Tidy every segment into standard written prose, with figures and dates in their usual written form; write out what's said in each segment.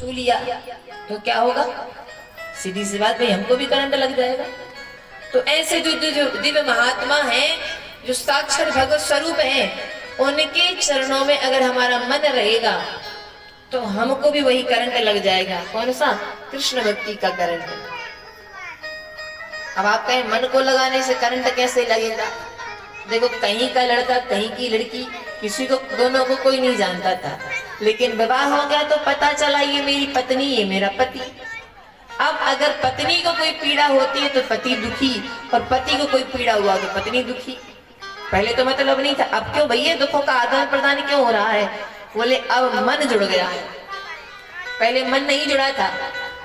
छू लिया तो क्या होगा? सीधी सी बात भाई, हमको भी करंट लग जाएगा। तो ऐसे जो दिव्य महात्मा हैं, जो साक्षात भगवत स्वरूप हैं, उनके चरणों में अगर हमारा मन रहेगा तो हमको भी वही करंट लग जाएगा। कौन सा? कृष्ण भक्ति का करंट। अब आप कहें मन को लगाने से करंट कैसे लगेगा? देखो, कहीं का लड़का कहीं की लड़की, किसी को, दोनों को कोई नहीं जानता था, लेकिन विवाह हो गया तो पता चला ये मेरी पत्नी, ये मेरा पति। अब अगर पत्नी को कोई पीड़ा होती है तो पति दुखी, और पति को कोई पीड़ा हुआ तो पत्नी दुखी। पहले तो मतलब नहीं था, अब क्यों भैया दुखों का आदान प्रदान क्यों हो रहा है? बोले अब मन जुड़ गया है, पहले मन नहीं जुड़ा था।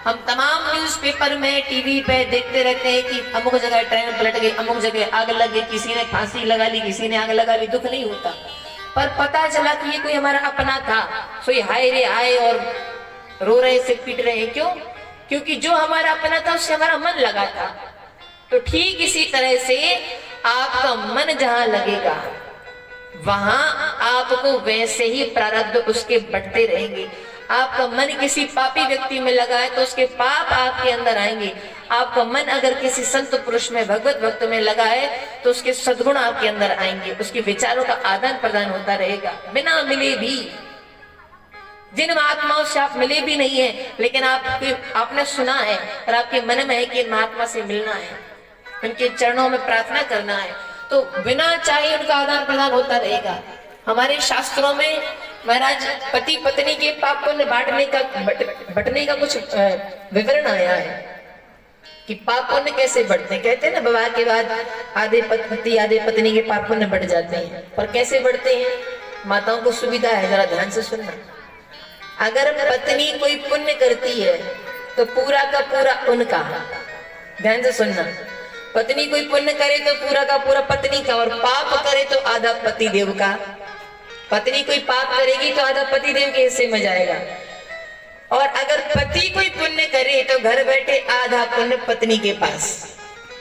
हम तमाम न्यूज़पेपर में, टीवी पे देखते रहते हैं कि अमुक जगह ट्रेन पलट गई, अमुक जगह आग लग गई, किसी ने फांसी लगा ली, किसी ने आग लगा ली। दुख नहीं होता, पर पता चला कि ये कोई हमारा अपना था, सो हाय रे हाय और रो रहे, सिर पीट रहे हैं। क्यों? क्योंकि जो हमारा अपना था उससे हमारा मन लगा था। तो ठीक इसी तरह से आपका मन जहां लगेगा वहां आपको वैसे ही प्रारब्ध उसके बढ़ते रहेंगे। आपका मन किसी पापी व्यक्ति में लगा है तो उसके पाप आपके अंदर आएंगे। आपका मन अगर किसी संत पुरुष में, भगवत भक्त में लगा है तो उसके सद्गुण आपके अंदर आएंगे। उसके विचारों का आदान प्रदान होता रहेगा, बिना मिले भी। जिन महात्माओं से आप मिले भी नहीं है, लेकिन आपने सुना है और आपके मन में है कि इन महात्मा से मिलना है, उनके चरणों में प्रार्थना करना है, तो बिना चाहे उनका आदान प्रदान होता रहेगा। हमारे शास्त्रों में महाराज पति पत्नी के पाप पुण्य बंटने का कुछ विवरण आया है कि पाप पुण्य कैसे बढ़ते हैं। कहते हैं ना, विवाह के बाद आधे पति आधे पत्नी के पाप पुण्य बढ़ जाते हैं। पर कैसे बढ़ते हैं? माताओं को सुविधा है, जरा ध्यान से सुनना। अगर पत्नी कोई पुण्य करती है तो पूरा का पूरा उनका, ध्यान से सुनना। पत्नी कोई पुण्य करे तो पूरा का पूरा पत्नी का, और पाप करे तो आधा पति देव का। पत्नी कोई पाप करेगी तो आधा पति देव के हिस्से में जाएगा, और अगर पति कोई पुण्य करे तो घर बैठे आधा पुण्य पत्नी के पास,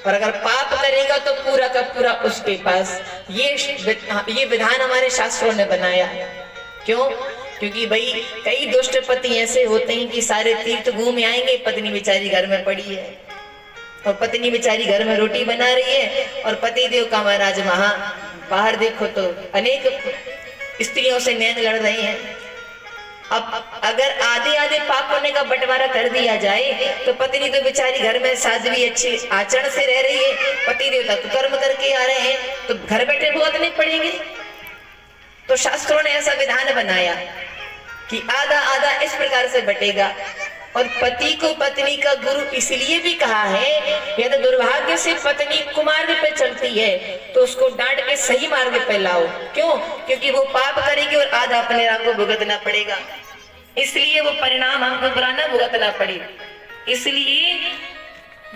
और अगर पाप करेगा तो पूरा का पूरा उसके पास। ये विधान हमारे शास्त्रों ने बनाया। क्यों? क्योंकि भाई कई दुष्ट पति ऐसे होते हैं कि सारे तीर्थ घूम आएंगे, पत्नी बेचारी घर में पड़ी है, और पत्नी बेचारी घर में रोटी बना रही है, और पति देव का महाराज वहां बाहर देखो तो अनेक स्त्रियों से नैन लड़ रहे हैं। अब अगर आधे आधे पाप होने का बंटवारा कर दिया जाए तो पत्नी तो बेचारी घर में साध्वी अच्छे आचरण से रह रही है, पति देवता तो कर्म करके आ रहे हैं, तो घर बैठे भुगतने पड़ेंगे। तो शास्त्रों ने ऐसा विधान बनाया कि आधा आधा इस प्रकार से बटेगा। और पति को पत्नी का गुरु इसलिए भी कहा है, यदि दुर्भाग्य से पत्नी कुमार्ग पे चलती है तो उसको डांट के सही मार्ग पे लाओ। क्यों? क्योंकि वो पाप करेगी और आधा अपने राम को भुगतना पड़ेगा, इसलिए वो परिणाम हमको बुराना भुगतना पड़े। इसलिए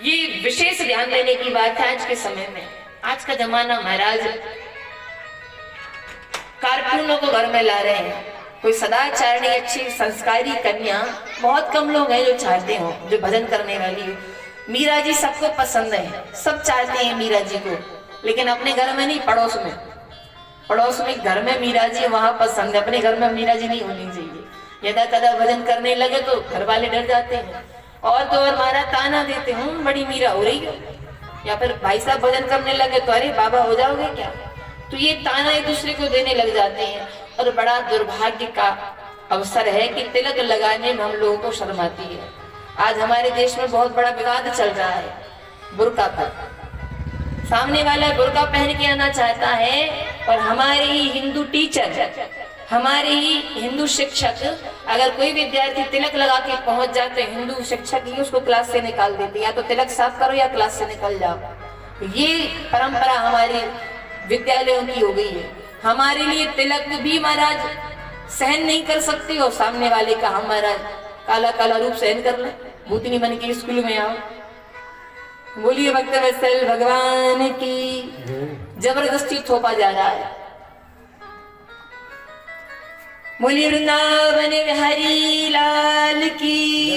ये विशेष ध्यान देने की बात है आज के समय में। आज का जमाना महाराज कारकुनों को घर में ला रहे हैं। कोई सदाचारणी अच्छी संस्कारी कन्या बहुत कम लोग हैं जो चाहते हो, जो भजन करने वाली हो। मीरा जी सबको पसंद है, सब चाहते हैं मीरा जी को, लेकिन अपने घर में नहीं, पड़ोस में। पड़ोस में घर में मीरा जी वहां पसंद है, अपने घर में मीरा जी नहीं होनी चाहिए। यदा कदा भजन करने लगे तो घर वाले डर जाते हैं, और तो और मारा ताना देते हूँ बड़ी मीरा हो रही हो, या फिर भाई साहब भजन करने लगे तो अरे बाबा हो जाओगे क्या। तो ये ताना एक दूसरे को देने लग जाते हैं, और बड़ा दुर्भाग्य का अवसर है कि तिलक लगाने में हम लोगों को शर्म आती है। आज हमारे देश में बहुत बड़ा विवाद चल रहा है बुर्का पर। सामने वाला बुर्का पहन के आना चाहता है, और हमारे ही हिंदू टीचर, हमारे ही हिंदू शिक्षक, अगर कोई विद्यार्थी तिलक लगा के पहुंच जाते, हिंदू शिक्षक ही उसको क्लास से निकाल देते, या तो तिलक साफ करो या क्लास से निकल जाओ। ये परंपरा हमारे विद्यालयों की हो गई है। हमारे लिए तिलक भी महाराज सहन नहीं कर सकते, और सामने वाले का हम महाराज काला काला रूप सहन कर ले, भूतनी बन के स्कूल में आओ। बोलिए भक्त वत्सल भगवान की। जबरदस्ती थोपा जा रहा है। बोलिए वृंदावन बिहारी लाल की।